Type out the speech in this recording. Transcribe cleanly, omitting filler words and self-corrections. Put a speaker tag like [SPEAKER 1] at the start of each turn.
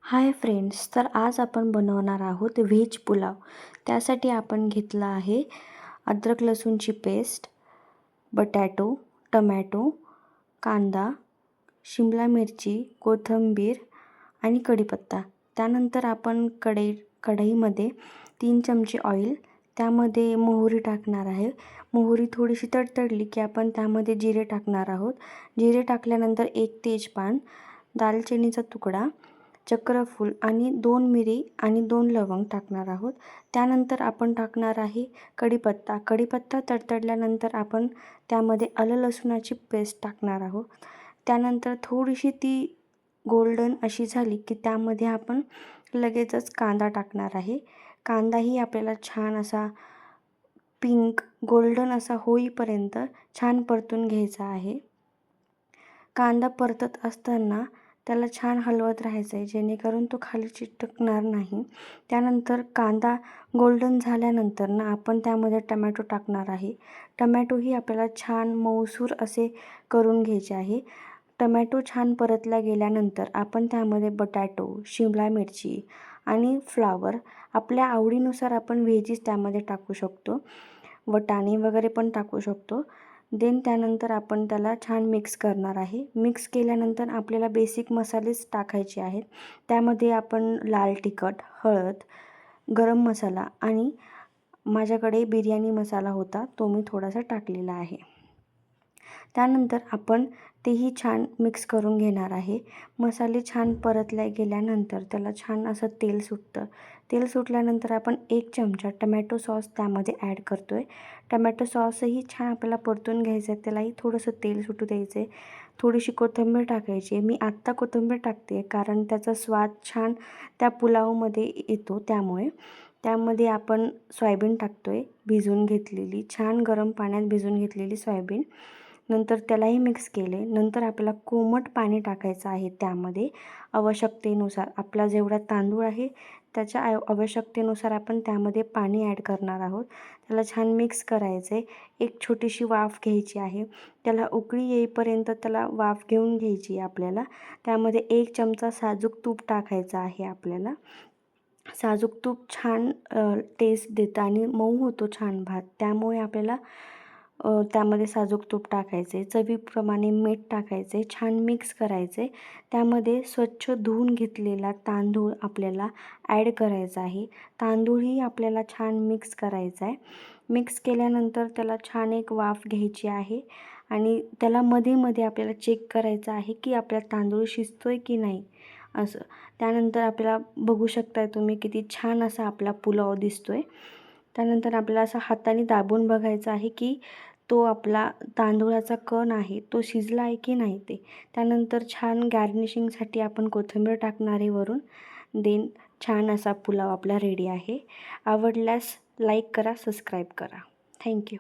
[SPEAKER 1] Hi friends, तर आज आपण बनवणार आहोत व्हेज पुलाव. त्यासाठी आपण घेतला आहे अद्रक लसूणची पेस्ट, बटाटो, टमॅटो, कांदा, शिमला मिरची, कोथिंबीर आणि कढीपत्ता. त्यानंतर आपण कढईमध्ये 3 चमचे ऑइल, त्यामध्ये मोहरी टाकणार आहे. मोहरी थोडीशी तडतडली की आपण त्यामध्ये जिरे टाकणार आहोत. जिरे टाकल्यानंतर 1 तेजपान, दालचिनीचा तुकडा, चक्रफूल आणि 2 मिरी आणि 2 लवंग टाकणार आहोत. त्यानंतर आपण टाकणार आहे कढीपत्ता. कढीपत्ता तडतडल्यानंतर आपण त्यामध्ये आलं लसूणाची पेस्ट टाकणार आहोत. त्यानंतर थोडीशी ती गोल्डन अशी झाली की त्यामध्ये आपण लगेचच कांदा टाकणार आहे. कांदाही आपल्याला छान असा पिंक गोल्डन असा होईपर्यंत छान परतून घ्यायचा आहे. कांदा परतत असताना त्याला छान हलवत राहायचं आहे, जेणेकरून तो खाली चिटकणार नाही. त्यानंतर कांदा गोल्डन झाल्यानंतर आपण त्यामध्ये टमॅटो टाकणार आहे. टमॅटोही आपल्याला छान मऊसूर असे करून घ्यायचे आहे. टमॅटो छान परतला गेल्यानंतर आपण त्यामध्ये बटाटो, शिमला मिरची आणि फ्लावर आपल्या आवडीनुसार आपण व्हेजीस त्यामध्ये टाकू शकतो. वटाणे वगैरे पण टाकू शकतो. त्यानंतर आपण त्याला छान मिक्स करणार आहे. मिक्स केल्यानंतर आपल्याला बेसिक मसालेच टाकायचे आहेत. त्यामध्ये आपण लाल तिखट, हळद, गरम मसाला आणि माझ्याकडे बिर्याणी मसाला होता, तो मी थोडासा टाकलेला आहे. त्यानंतर आपण तेही छान मिक्स करून घेणार आहे. मसाले छान परतल्या गेल्यानंतर त्याला छान असं तेल सुटतं. तेल सुटल्यानंतर आपण 1 चमचा टमॅटो सॉस त्यामध्ये ॲड करतो आहे. टमॅटो सॉसही छान आपल्याला परतून घ्यायचं आहे. त्यालाही थोडंसं तेल सुटू द्यायचं आहे. थोडीशी कोथिंबीर टाकायची आहे. मी आत्ता कोथिंबीर टाकते कारण त्याचा स्वाद छान त्या पुलावमध्ये येतो. त्यामध्ये आपण सोयाबीन टाकतो आहे, भिजवून घेतलेली, छान गरम पाण्यात भिजवून घेतलेली सोयाबीन. नंतर त्यालाही मिक्स केले. नंतर आपल्याला कोमट पाणी टाकायचं आहे. त्यामध्ये आवश्यकतेनुसार आपला जेवढा तांदूळ आहे त्याच्या आवश्यकतेनुसार आपण त्यामध्ये पाणी ॲड करणार आहोत. त्याला छान मिक्स करायचं आहे. एक छोटीशी वाफ घ्यायची आहे. त्याला उकळी येईपर्यंत त्याला वाफ घेऊन घ्यायची आहे आपल्याला. त्यामध्ये 1 चमचा साजूक तूप टाकायचं आहे आपल्याला. साजूक तूप छान टेस्ट देतं आणि मऊ होतो छान भात. त्यामुळे आपल्याला त्यामध्ये साजूक तूप टाकायचे. चवीप्रमाणे मीठ टाकायचे. छान मिक्स करायचे. त्यामध्ये स्वच्छ धुवून घेतलेला तांदूळ आपल्याला ॲड करायचा आहे. तांदूळही आपल्याला छान मिक्स करायचा आहे. मिक्स केल्यानंतर त्याला छान एक वाफ घ्यायची आहे आणि त्याला मध्ये आपल्याला चेक करायचं आहे की आपला तांदूळ शिजतो आहे की नाही असं. त्यानंतर आपल्याला बघू शकताय तुम्ही किती छान असा आपला पुलाव दिसतो आहे. त्यानंतर आपल्याला असं हाताने दाबून बघायचं आहे की तो आपला तांदूळाचा कण आहे तो शिजला आहे की नाही ते. त्यानंतर छान गार्निशिंगसाठी आपण कोथिंबीर टाकणार आहे वरून. छान असा पुलाव आपला रेडी आहे. आवडल्यास लाईक करा, सबस्क्राईब करा. थँक्यू.